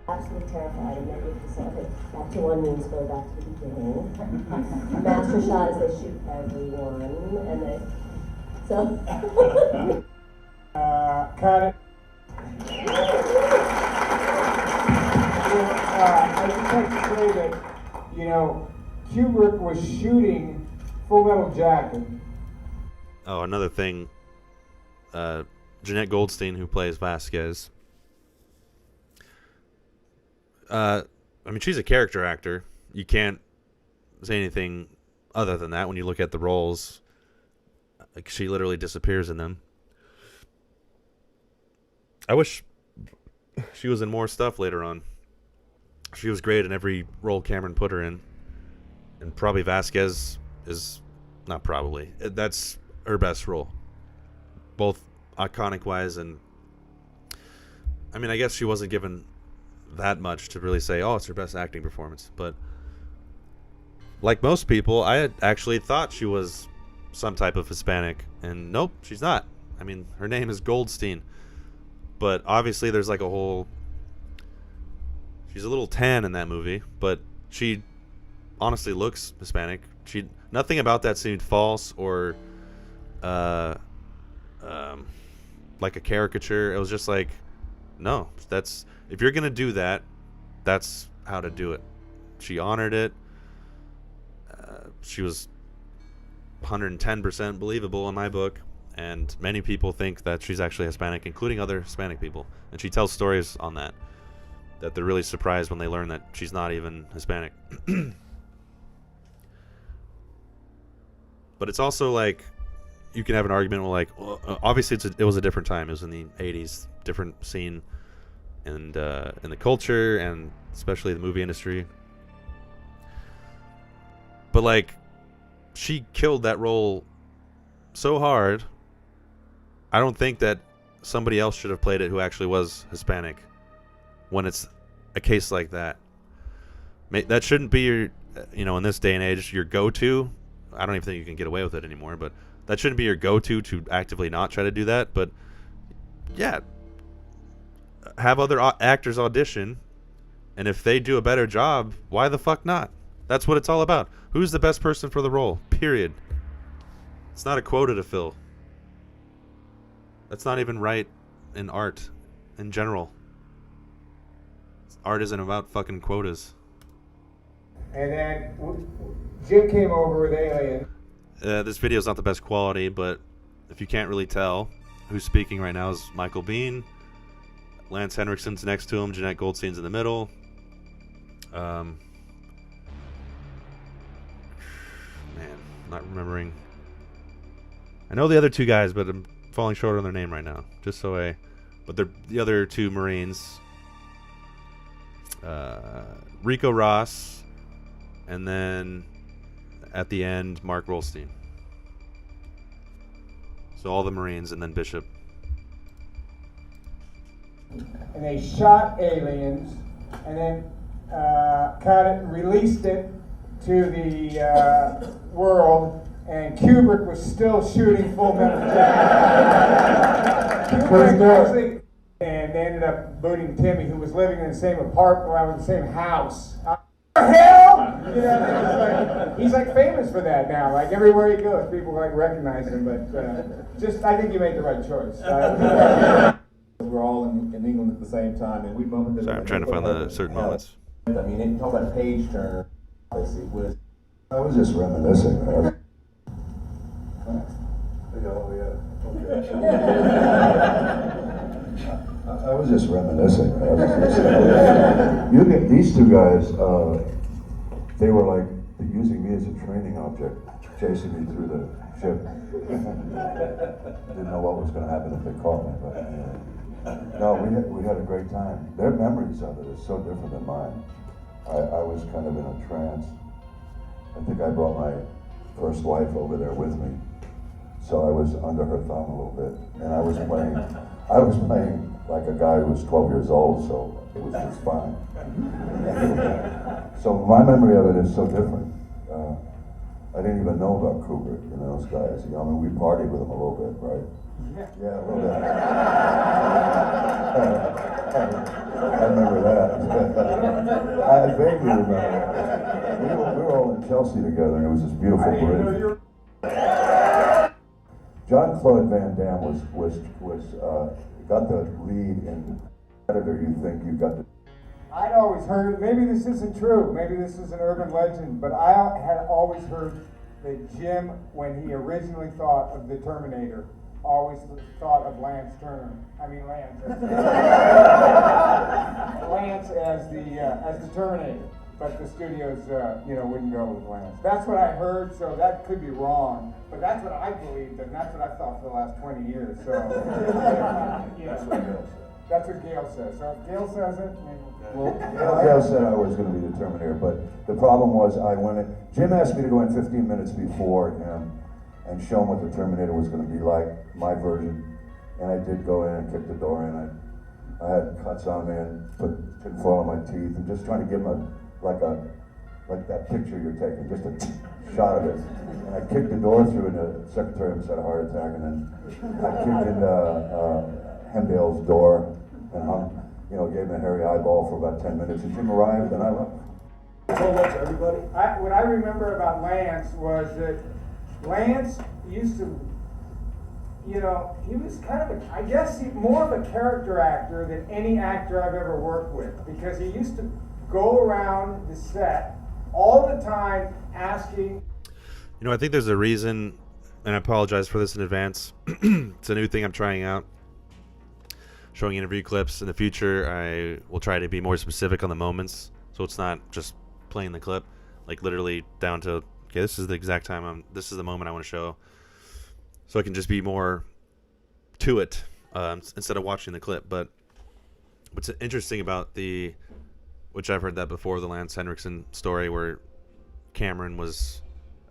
Absolutely terrified. And then we have to say, okay, back to one means go back to the beginning. Master shot is they shoot everyone, and they, so. Cut it. I just like to say that, you know, Kubrick was shooting Full Metal Jacket. Oh, another thing. Jeanette Goldstein, who plays Vasquez. I mean, she's a character actor. You can't say anything other than that when you look at the roles. Like, she literally disappears in them. I wish she was in more stuff later on. She was great in every role Cameron put her in. And probably Vasquez is... Not probably. That's her best role. Both iconic-wise and... I mean, I guess she wasn't given that much to really say, oh, it's her best acting performance. But like most people, I had actually thought she was some type of Hispanic. And nope, she's not. I mean, her name is Goldstein. But obviously there's like a whole... She's a little tan in that movie, but she honestly looks Hispanic. Nothing about that seemed false or like a caricature. It was just like, no, that's... If you're going to do that, that's how to do it. She honored it. She was 110% believable in my book. And many people think that she's actually Hispanic, including other Hispanic people. And she tells stories on that they're really surprised when they learn that she's not even Hispanic. But it's also like, you can have an argument with like, well, obviously it was a different time. It was in the 80s, different scene and in the culture and especially the movie industry. But like, she killed that role so hard. I don't think that somebody else should have played it who actually was Hispanic when it's a case like that. That shouldn't be your, in this day and age, your go-to. I don't even think you can get away with it anymore, but that shouldn't be your go-to to actively not try to do that. But yeah, have other actors audition, and if they do a better job, why the fuck not? That's what it's all about. Who's the best person for the role? Period. It's not a quota to fill. That's not even right in art in general. Art isn't about fucking quotas. And then Jim came over with Alien. This video is not the best quality, but if you can't really tell, who's speaking right now is Michael Biehn. Lance Henriksen's next to him. Jeanette Goldstein's in the middle. Man, not remembering. I know the other two guys, but I'm falling short on their name right now. But they're the other two Marines. Rico Ross, and then at the end, Mark Rolstein. So all the Marines, and then Bishop. And they shot Aliens, and then cut it and released it to the world, and Kubrick was still shooting Full Metal Jacket. Kubrick actually, and they ended up booting Timmy, who was living in the same apartment, well, in the same house. Hell! He's like famous for that now. Like everywhere he goes, people like recognize him. But I think you made the right choice. we're all in England at the same time, and we bumped into. Sorry, I'm trying to find the certain moments. I mean, talk about page turner. It was. I was just reminiscing. I was just reminiscing. You get these two guys. They were like using me as a training object, chasing me through the ship. Didn't know what was going to happen if they caught me, but no, we had a great time. Their memories of it is so different than mine. I was kind of in a trance. I think I brought my first wife over there with me, so I was under her thumb a little bit, and I was playing like a guy who was 12 years old, so it was just fine. So my memory of it is so different. I didn't even know about Kubrick and those guys. You know, I mean, we partied with them a little bit, right? Yeah, a little bit. I remember that. I vaguely remember that. We were all in Chelsea together, and it was this beautiful bridge. Jean-Claude Van Damme got the lead in Predator. You think you got the... I'd always heard, maybe this isn't true, maybe this is an urban legend, but I had always heard that Jim, when he originally thought of the Terminator, always thought of Lance Turner. I mean Lance. Lance as the Terminator, but the studios, wouldn't go with Lance. That's what I heard, so that could be wrong, but that's what I believed, and that's what I thought for the last 20 years. So, that's what Gail says. So if Gail says it, Gail said I was going to be the Terminator, but the problem was I went in. Jim asked me to go in 15 minutes before him and show him what the Terminator was going to be like, my version. And I did go in and kick the door in. I had cuts on me and put tinfoil on my teeth and just trying to give him like that picture you're taking, just a shot of it. And I kicked the door through, and the secretary almost had a heart attack. And then I kicked into Hemdale's door and gave him a hairy eyeball for about 10 minutes. And Jim arrived, and I left. So much, everybody. What I remember about Lance was that Lance used to, he was kind of I guess more of a character actor than any actor I've ever worked with, because he used to go around the set all the time asking. I think there's a reason, and I apologize for this in advance. It's a new thing I'm trying out. Showing interview clips in the future, I will try to be more specific on the moments, so it's not just playing the clip, like literally down to, okay, this is the exact time this is the moment I want to show, so I can just be more to it instead of watching the clip. But what's interesting about which I've heard that before, the Lance Henriksen story, where Cameron was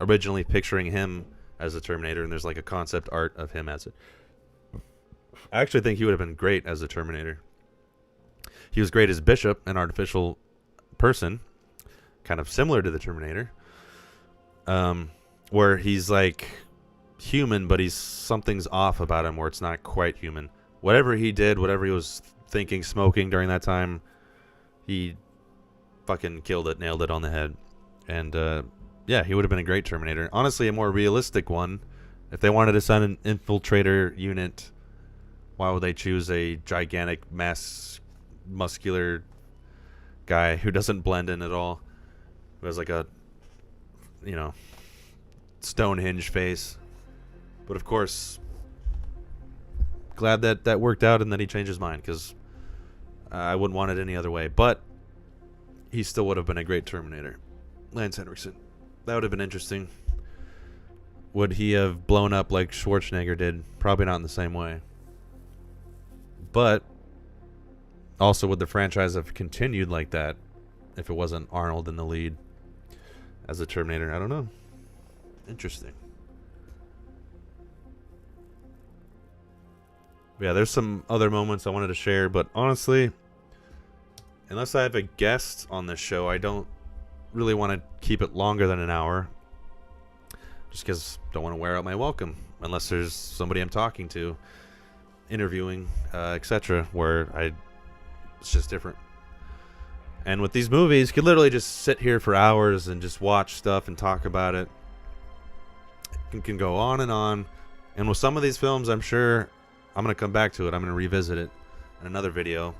originally picturing him as the Terminator, and there's like a concept art of him as it. I actually think he would have been great as the Terminator. He was great as Bishop, an artificial person, kind of similar to the Terminator, where he's like human, but something's off about him, where it's not quite human. Whatever he did, whatever he was thinking, smoking during that time, he fucking killed it, nailed it on the head. And he would have been a great Terminator. Honestly, a more realistic one. If they wanted to send an infiltrator unit, why would they choose a gigantic, muscular guy who doesn't blend in at all? Who has like a, Stonehenge face. But of course, glad that worked out and that he changed his mind, because I wouldn't want it any other way. But he still would have been a great Terminator. Lance Henriksen. That would have been interesting. Would he have blown up like Schwarzenegger did? Probably not in the same way. But also, would the franchise have continued like that if it wasn't Arnold in the lead as the Terminator? I don't know. Interesting. Yeah, there's some other moments I wanted to share, but honestly, unless I have a guest on this show, I don't really want to keep it longer than an hour. Just because I don't want to wear out my welcome, unless there's somebody I'm talking to, interviewing, etc., where it's just different. And with these movies, you could literally just sit here for hours and just watch stuff and talk about it. It can go on and on. And with some of these films, I'm sure I'm going to come back to it. I'm going to revisit it and another video,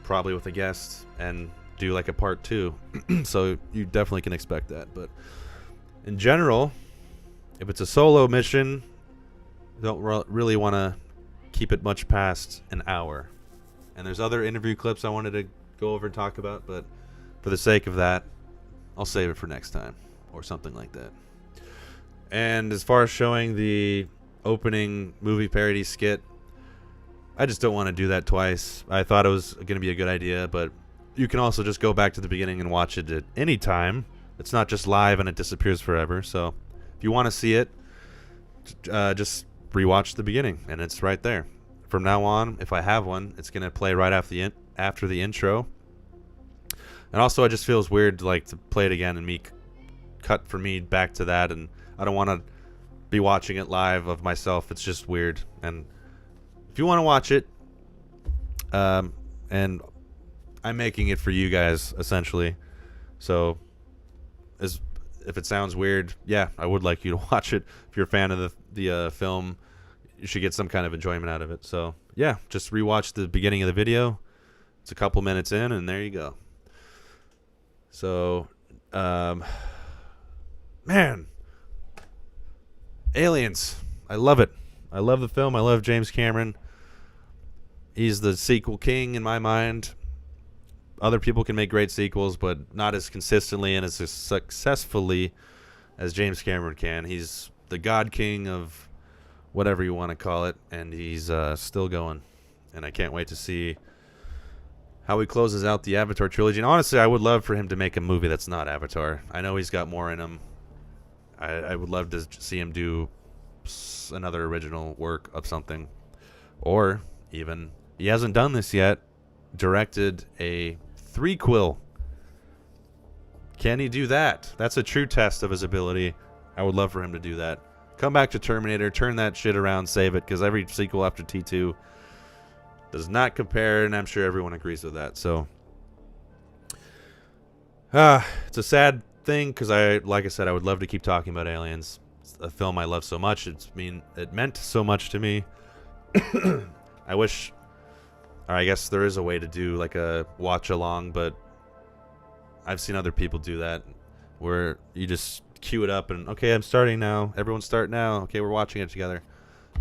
probably with a guest, and do like a part 2. So you definitely can expect that. But in general, if it's a solo mission, don't really want to keep it much past an hour. And there's other interview clips I wanted to go over and talk about, but for the sake of that, I'll save it for next time or something like that. And as far as showing the opening movie parody skit, I just don't want to do that twice. I thought it was going to be a good idea, but you can also just go back to the beginning and watch it at any time. It's not just live and it disappears forever. So if you want to see it, just rewatch the beginning, and it's right there. From now on, if I have one, it's going to play right after the intro. And also, it just feels weird like to play it again and cut for me back to that, and I don't want to be watching it live of myself. It's just weird. And if you want to watch it, and I'm making it for you guys essentially, so if it sounds weird, yeah, I would like you to watch it. If you're a fan of the film, you should get some kind of enjoyment out of it. So yeah, just rewatch the beginning of the video. It's a couple minutes in, and there you go. So, man, Aliens. I love it. I love the film. I love James Cameron. He's the sequel king in my mind. Other people can make great sequels, but not as consistently and as successfully as James Cameron can. He's the God King of whatever you want to call it, and he's still going. And I can't wait to see how he closes out the Avatar trilogy. And honestly, I would love for him to make a movie that's not Avatar. I know he's got more in him. I would love to see him do another original work of something. Or even, he hasn't done this yet, directed a threequel. Can he do that? That's a true test of his ability. I would love for him to do that. Come back to Terminator, turn that shit around, save it, because every sequel after T2 does not compare, and I'm sure everyone agrees with that. So, it's a sad thing, because like I said, I would love to keep talking about Aliens. It's a film I love so much. It meant so much to me. I wish, or I guess there is a way to do like a watch along, but I've seen other people do that, where you just queue it up and, okay, I'm starting now. Everyone start now. Okay, we're watching it together.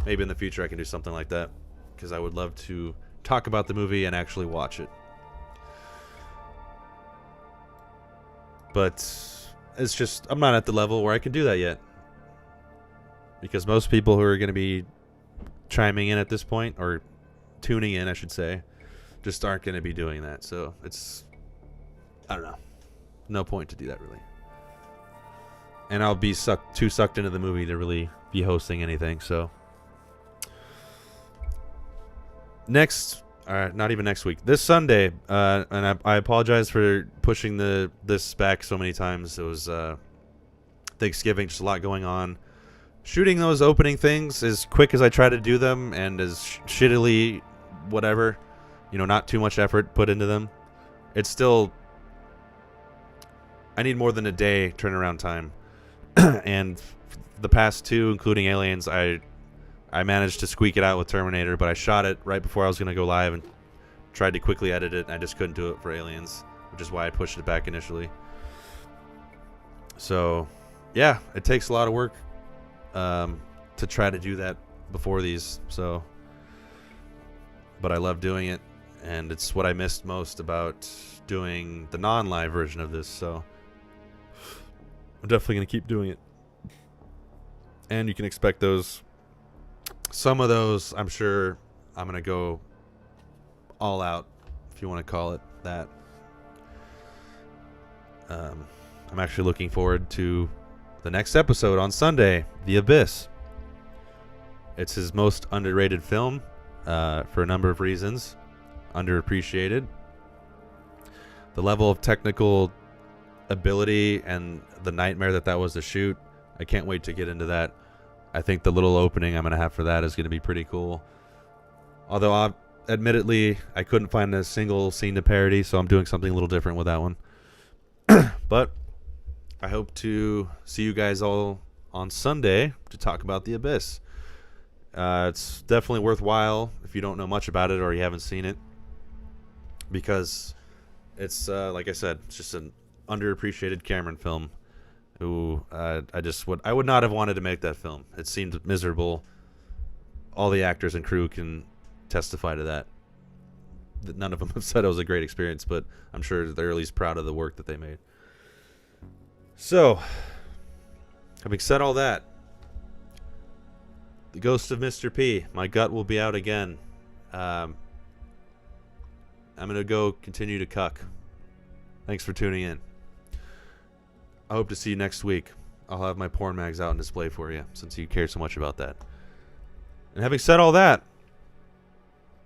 Maybe in the future I can do something like that, because I would love to talk about the movie and actually watch it. But it's just, I'm not at the level where I can do that yet, because most people who are going to be chiming in at this point, or tuning in I should say, just aren't going to be doing that. So it's, I don't know, no point to do that really. And I'll be too sucked into the movie to really be hosting anything. So not even next week, this Sunday, and I apologize for pushing this back so many times. It was Thanksgiving, just a lot going on. Shooting those opening things as quick as I try to do them, and as shittily whatever, not too much effort put into them. It's still, I need more than a day turnaround time. And the past two, including Aliens, I managed to squeak it out with Terminator, but I shot it right before I was going to go live and tried to quickly edit it, and I just couldn't do it for Aliens, which is why I pushed it back initially. So, yeah, it takes a lot of work to try to do that before these. So, but I love doing it, and it's what I missed most about doing the non-live version of this. So I'm definitely going to keep doing it. And you can expect those. Some of those, I'm sure I'm going to go all out, if you want to call it that. I'm actually looking forward to the next episode on Sunday, The Abyss. It's his most underrated film for a number of reasons. Underappreciated. The level of technical ability and the nightmare that was to shoot, I can't wait to get into that. I think the little opening I'm going to have for that is going to be pretty cool. Although, admittedly, I couldn't find a single scene to parody, so I'm doing something a little different with that one. But I hope to see you guys all on Sunday to talk about The Abyss. It's definitely worthwhile if you don't know much about it or you haven't seen it. because it's like I said, it's just an underappreciated Cameron film. Who I would not have wanted to make that film. It seemed miserable. All the actors and crew can testify to that. None of them have said it was a great experience, but I'm sure they're at least proud of the work that they made. So, having said all that, The Ghost of Mr. P, my gut will be out again. I'm going to go continue to cuck. Thanks for tuning in. I hope to see you next week. I'll have my porn mags out on display for you, since you care so much about that. And having said all that,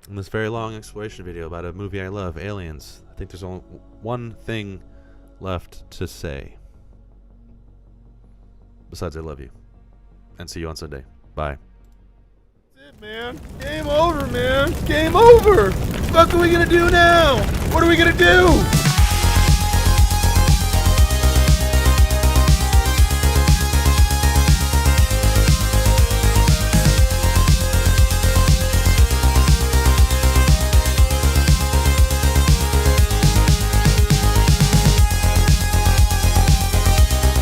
in this very long exploration video about a movie I love, Aliens, I think there's only one thing left to say. Besides, I love you. And see you on Sunday. Bye. That's it, man. Game over, man. Game over. What the fuck are we gonna do now? What are we gonna do?